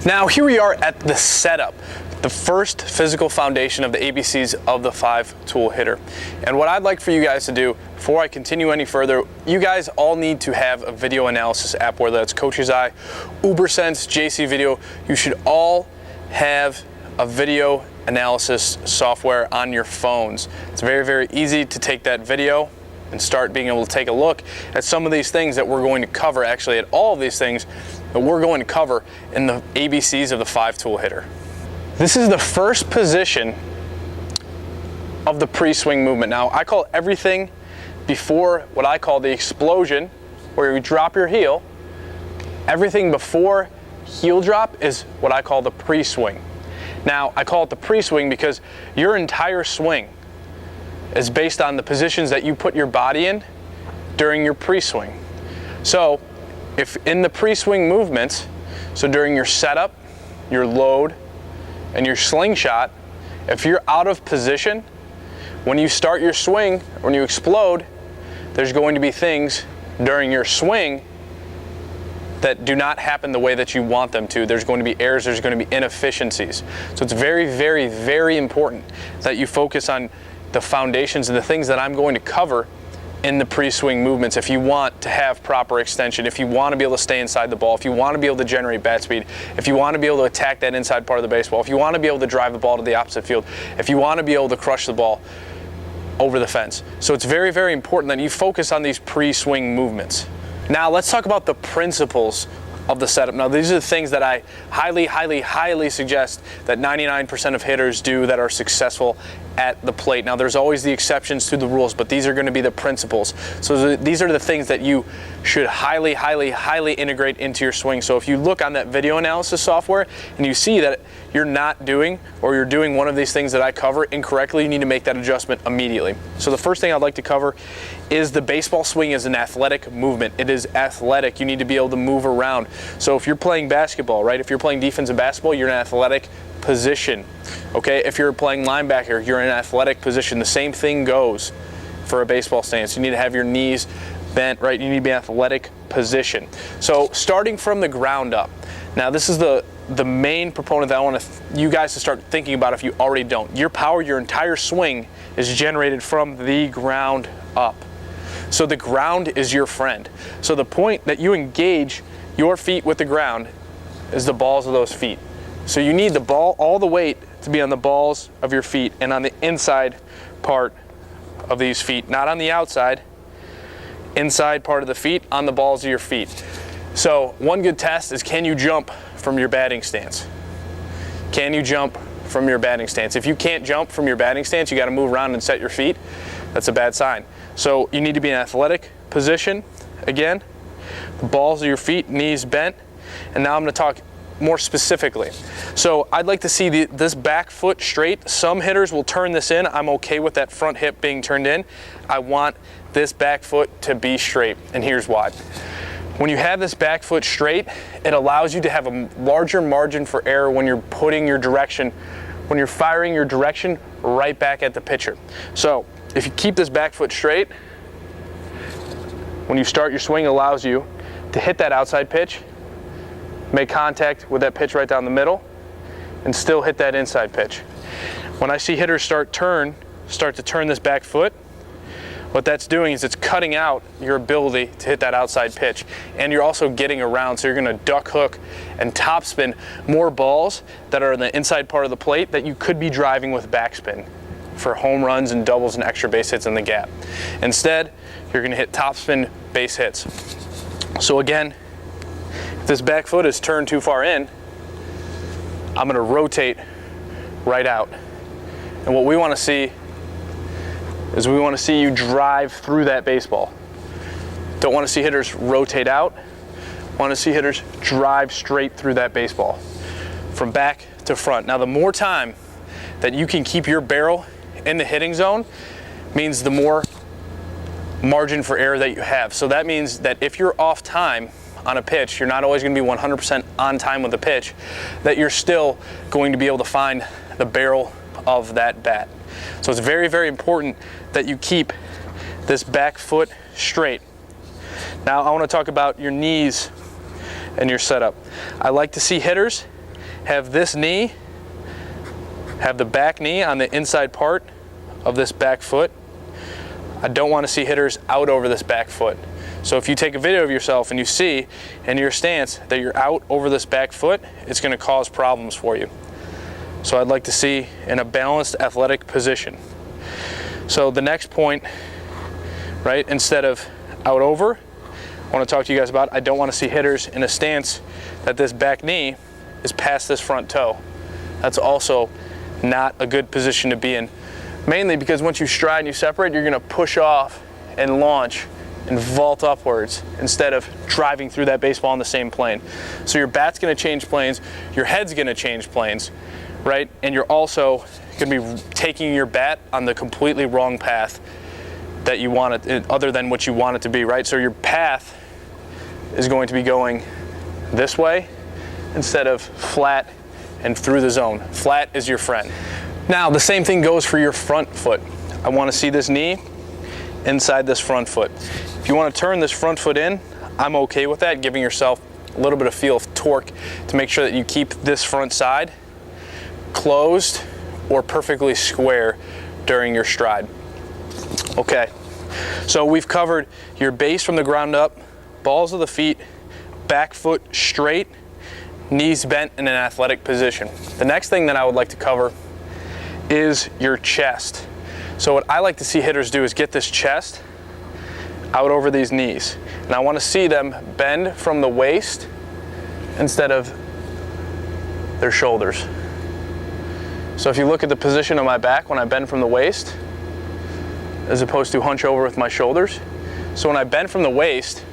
Now here we are at the setup, the first physical foundation of the ABCs of the 5-tool hitter. And what I'd like for you guys to do, before I continue any further, you guys all need to have a video analysis app, whether that's Coach's Eye, Ubersense, JC Video. You should all have a video analysis software on your phones. It's very, very easy to take that video and start being able to take a look at some of these things that we're going to cover, actually at all of these things that we're going to cover in the ABCs of the 5-tool hitter. This is the first position of the pre-swing movement. Now, I call everything before what I call the explosion, where you drop your heel. Everything before heel drop is what I call the pre-swing. Now, I call it the pre-swing because your entire swing is based on the positions that you put your body in during your pre-swing. So, if in the pre-swing movements, so during your setup, your load, and your slingshot, if you're out of position, when you start your swing, when you explode, there's going to be things during your swing that do not happen the way that you want them to. There's going to be errors, there's going to be inefficiencies. So it's very, very, very important that you focus on the foundations and the things that I'm going to cover in the pre-swing movements. If you want to have proper extension, if you want to be able to stay inside the ball, if you want to be able to generate bat speed, if you want to be able to attack that inside part of the baseball, if you want to be able to drive the ball to the opposite field, if you want to be able to crush the ball over the fence. So it's very, very important that you focus on these pre-swing movements. Now let's talk about the principles of the setup. Now these are the things that I highly, highly, highly suggest that 99% of hitters do that are successful at the plate. Now there's always the exceptions to the rules, but these are going to be the principles. So these are the things that you should highly, highly, highly integrate into your swing. So if you look on that video analysis software and you see that you're not doing, or you're doing one of these things that I cover incorrectly, you need to make that adjustment immediately. So the first thing I'd like to cover is the baseball swing is an athletic movement. It is athletic. You need to be able to move around. So if you're playing basketball, right? If you're playing defensive basketball, you're in an athletic position. Okay, if you're playing linebacker, you're in an athletic position. The same thing goes for a baseball stance. You need to have your knees bent, right? You need to be in an athletic position. So starting from the ground up. Now this is the main proponent that I want you guys to start thinking about if you already don't. Your power, your entire swing is generated from the ground up. So the ground is your friend. So the point that you engage your feet with the ground is the balls of those feet. So you need the ball, all the weight to be on the balls of your feet and on the inside part of these feet, not on the outside, inside part of the feet, on the balls of your feet. So one good test is, can you jump from your batting stance? Can you jump from your batting stance? If you can't jump from your batting stance, you got to move around and set your feet. That's a bad sign. So you need to be in an athletic position. Again, the balls of your feet, knees bent. And now I'm going to talk more specifically. So I'd like to see this back foot straight. Some hitters will turn this in. I'm okay with that front hip being turned in. I want this back foot to be straight, and here's why. When you have this back foot straight, it allows you to have a larger margin for error when you're putting your direction, when you're firing your direction right back at the pitcher. So if you keep this back foot straight, when you start your swing, it allows you to hit that outside pitch, make contact with that pitch right down the middle, and still hit that inside pitch. When I see hitters start to turn this back foot, what that's doing is it's cutting out your ability to hit that outside pitch. And you're also getting around, so you're gonna duck hook and topspin more balls that are in the inside part of the plate that you could be driving with backspin for home runs and doubles and extra base hits in the gap. Instead, you're gonna hit topspin base hits. So again, if this back foot is turned too far in, I'm gonna rotate right out. And what we wanna see is we wanna see you drive through that baseball. Don't wanna see hitters rotate out. Wanna see hitters drive straight through that baseball from back to front. Now the more time that you can keep your barrel in the hitting zone means the more margin for error that you have. So that means that if you're off time on a pitch, you're not always going to be 100% on time with the pitch, that you're still going to be able to find the barrel of that bat. So it's very, very important that you keep this back foot straight. Now I want to talk about your knees and your setup. I like to see hitters have this knee, have the back knee on the inside part of this back foot. I don't want to see hitters out over this back foot. So if you take a video of yourself and you see in your stance that you're out over this back foot, it's going to cause problems for you. So I'd like to see in a balanced athletic position. So the next point, right, instead of out over, I want to talk to you guys about, I don't want to see hitters in a stance that this back knee is past this front toe. That's also not a good position to be in. Mainly because once you stride and you separate, you're going to push off and launch and vault upwards instead of driving through that baseball on the same plane. So your bat's going to change planes, your head's going to change planes, right? And you're also going to be taking your bat on the completely wrong path that you want it, other than what you want it to be, right? So your path is going to be going this way instead of flat and through the zone. Flat is your friend. Now the same thing goes for your front foot. I want to see this knee inside this front foot. If you want to turn this front foot in, I'm okay with that, giving yourself a little bit of feel of torque to make sure that you keep this front side closed or perfectly square during your stride. Okay, so we've covered your base from the ground up, balls of the feet, back foot straight, knees bent in an athletic position. The next thing that I would like to cover is your chest. So what I like to see hitters do is get this chest out over these knees. And I want to see them bend from the waist instead of their shoulders. So if you look at the position of my back when I bend from the waist, as opposed to hunch over with my shoulders. So when I bend from the waist,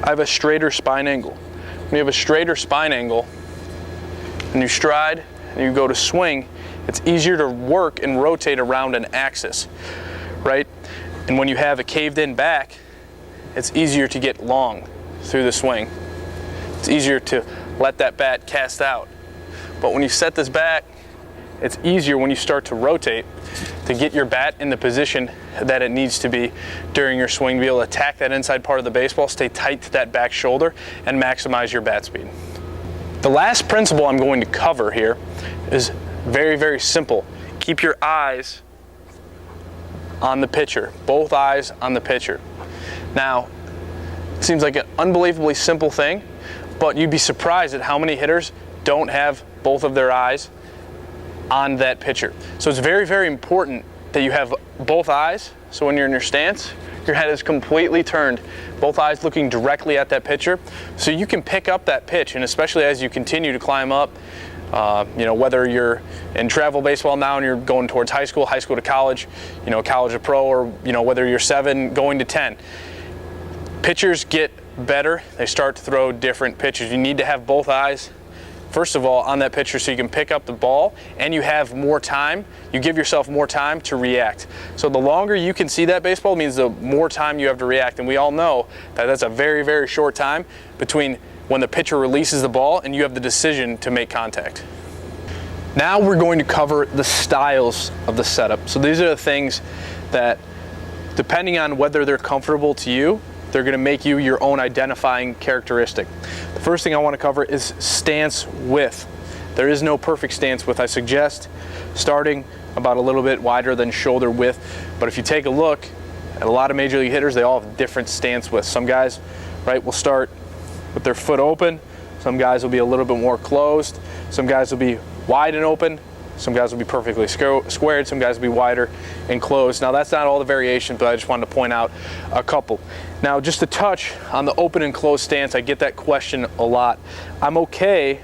I have a straighter spine angle. When you have a straighter spine angle, and you stride and you go to swing, it's easier to work and rotate around an axis, right? And when you have a caved in back, it's easier to get long through the swing. It's easier to let that bat cast out. But when you set this back, it's easier when you start to rotate to get your bat in the position that it needs to be during your swing, to be able to attack that inside part of the baseball, stay tight to that back shoulder, and maximize your bat speed. The last principle I'm going to cover here is very, very simple. Keep your eyes on the pitcher, both eyes on the pitcher. Now, it seems like an unbelievably simple thing, but you'd be surprised at how many hitters don't have both of their eyes on that pitcher. So it's very, very important that you have both eyes. So when you're in your stance, your head is completely turned, both eyes looking directly at that pitcher, so you can pick up that pitch. And especially as you continue to climb up, whether you're in travel baseball now and you're going towards high school to college, college to pro, or whether you're 7 going to 10, pitchers get better. They start to throw different pitches. You need to have both eyes, first of all, on that pitcher so you can pick up the ball, and you have more time. You give yourself more time to react. So the longer you can see that baseball means the more time you have to react. And we all know that that's a very, very short time between when the pitcher releases the ball and you have the decision to make contact. Now we're going to cover the styles of the setup. So these are the things that, depending on whether they're comfortable to you, they're going to make you your own identifying characteristic. The first thing I want to cover is stance width. There is no perfect stance width. I suggest starting about a little bit wider than shoulder width. But if you take a look at a lot of major league hitters, they all have different stance widths. Some guys, right, will start with their foot open. Some guys will be a little bit more closed. Some guys will be wide and open. Some guys will be perfectly squared. Some guys will be wider and closed. Now that's not all the variations, but I just wanted to point out a couple. Now just to touch on the open and closed stance, I get that question a lot. I'm okay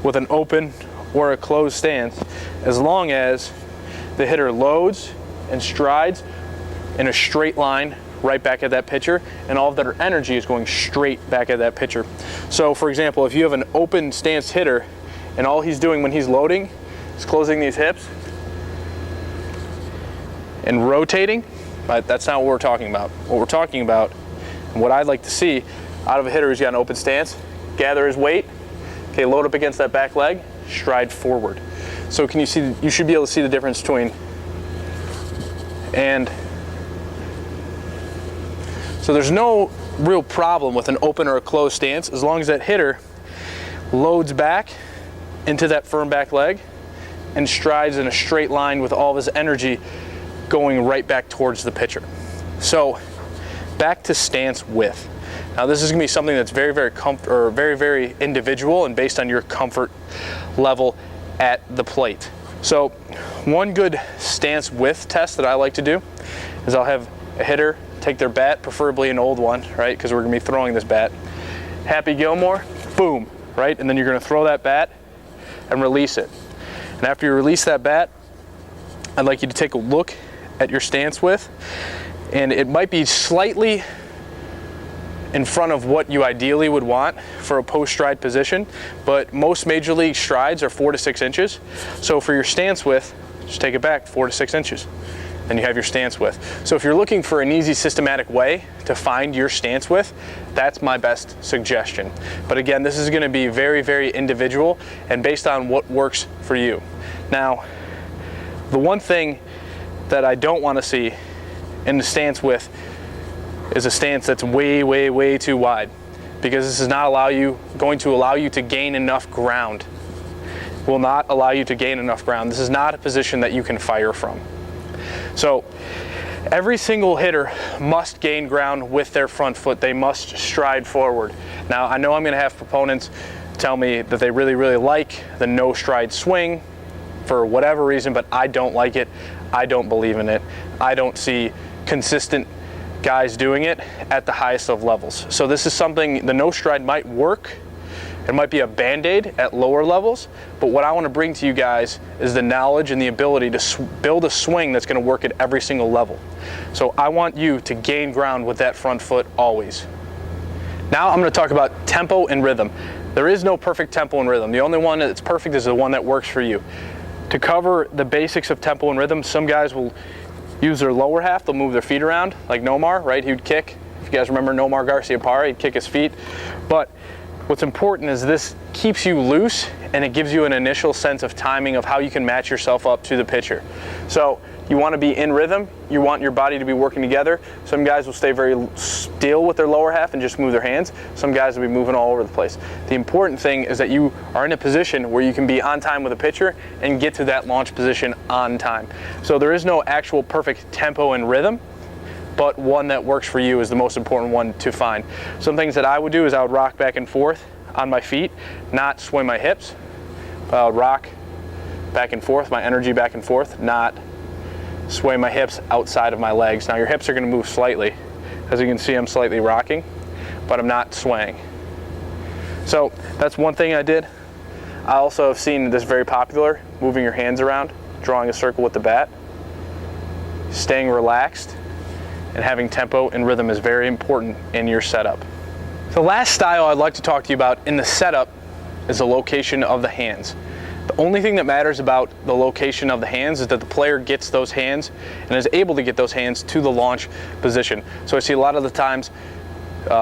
with an open or a closed stance as long as the hitter loads and strides in a straight line right back at that pitcher, and all of their energy is going straight back at that pitcher. So for example, if you have an open stance hitter and all he's doing when he's loading is closing these hips and rotating, but that's not what we're talking about. What we're talking about, and what I'd like to see out of a hitter who's got an open stance, gather his weight, okay, load up against that back leg, stride forward. So can you see, you should be able to see the difference between and. So there's no real problem with an open or a closed stance as long as that hitter loads back into that firm back leg and strides in a straight line with all of his energy going right back towards the pitcher. So back to stance width. Now this is going to be something that's very individual and based on your comfort level at the plate. So one good stance width test that I like to do is I'll have a hitter take their bat, preferably an old one, right? Because we're going to be throwing this bat. Happy Gilmore, boom, right? And then you're going to throw that bat and release it. And after you release that bat, I'd like you to take a look at your stance width, and it might be slightly in front of what you ideally would want for a post-stride position, but most major league strides are 4 to 6 inches. So for your stance width, just take it back 4 to 6 inches. Then you have your stance width. So if you're looking for an easy systematic way to find your stance width, that's my best suggestion. But again, this is going to be very individual and based on what works for you. Now, the one thing that I don't want to see in the stance width is a stance that's way too wide, because this is not going to allow you to gain enough ground. Will not allow you to gain enough ground. This is not a position that you can fire from. So every single hitter must gain ground with their front foot. They must stride forward. Now I know I'm going to have proponents tell me that they really like the no stride swing for whatever reason, but I don't like it. I don't believe in it. I don't see consistent guys doing it at the highest of levels. So this is something, the no stride might work. It might be a band-aid at lower levels, but what I want to bring to you guys is the knowledge and the ability to build a swing that's going to work at every single level. So I want you to gain ground with that front foot always. Now I'm going to talk about tempo and rhythm. There is no perfect tempo and rhythm. The only one that's perfect is the one that works for you. To cover the basics of tempo and rhythm, some guys will use their lower half, they'll move their feet around, like Nomar, right? He would kick. If you guys remember Nomar Garciaparra, he'd kick his feet. But what's important is this keeps you loose and it gives you an initial sense of timing of how you can match yourself up to the pitcher. So you want to be in rhythm, you want your body to be working together. Some guys will stay very still with their lower half and just move their hands. Some guys will be moving all over the place. The important thing is that you are in a position where you can be on time with a pitcher and get to that launch position on time. So there is no actual perfect tempo and rhythm, but one that works for you is the most important one to find. Some things that I would do is I would rock back and forth on my feet, not sway my hips, but I would rock back and forth, my energy back and forth, not sway my hips outside of my legs. Now your hips are going to move slightly. As you can see, I'm slightly rocking, but I'm not swaying. So that's one thing I did. I also have seen this very popular, moving your hands around, drawing a circle with the bat, staying relaxed, and having tempo and rhythm is very important in your setup. The last style I'd like to talk to you about in the setup is the location of the hands. The only thing that matters about the location of the hands is that the player gets those hands and is able to get those hands to the launch position. So I see a lot of the times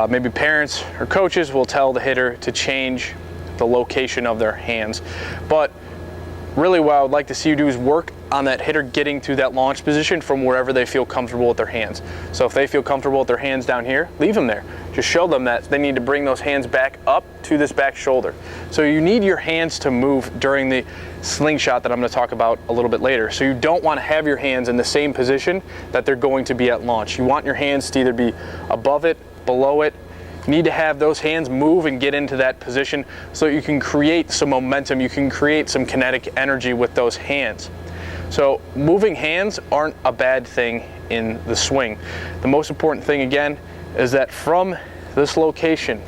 maybe parents or coaches will tell the hitter to change the location of their hands. But really what I would like to see you do is work on that hitter getting to that launch position from wherever they feel comfortable with their hands. So if they feel comfortable with their hands down here, leave them there. Just show them that they need to bring those hands back up to this back shoulder. So you need your hands to move during the slingshot that I'm going to talk about a little bit later. So you don't want to have your hands in the same position that they're going to be at launch. You want your hands to either be above it, below it. You need to have those hands move and get into that position so you can create some momentum, you can create some kinetic energy with those hands. So moving hands aren't a bad thing in the swing. The most important thing again is that from this location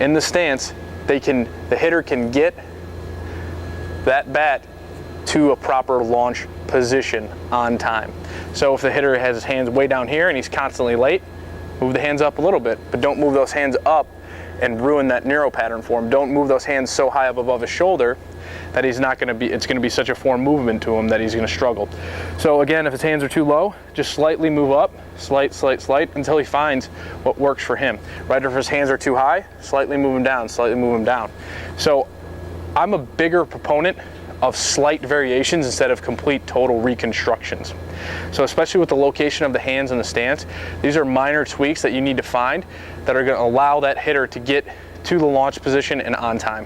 in the stance, the hitter can get that bat to a proper launch position on time. So if the hitter has his hands way down here and he's constantly late, move the hands up a little bit, but don't move those hands up and ruin that neural pattern for him. Don't move those hands so high up above his shoulder that it's going to be such a foreign movement to him that he's going to struggle. So again, if his hands are too low, just slightly move up, slight, until he finds what works for him. Right, if his hands are too high, slightly move them down, slightly move them down. So I'm a bigger proponent of slight variations instead of complete total reconstructions. So especially with the location of the hands and the stance, these are minor tweaks that you need to find that are going to allow that hitter to get to the launch position and on time.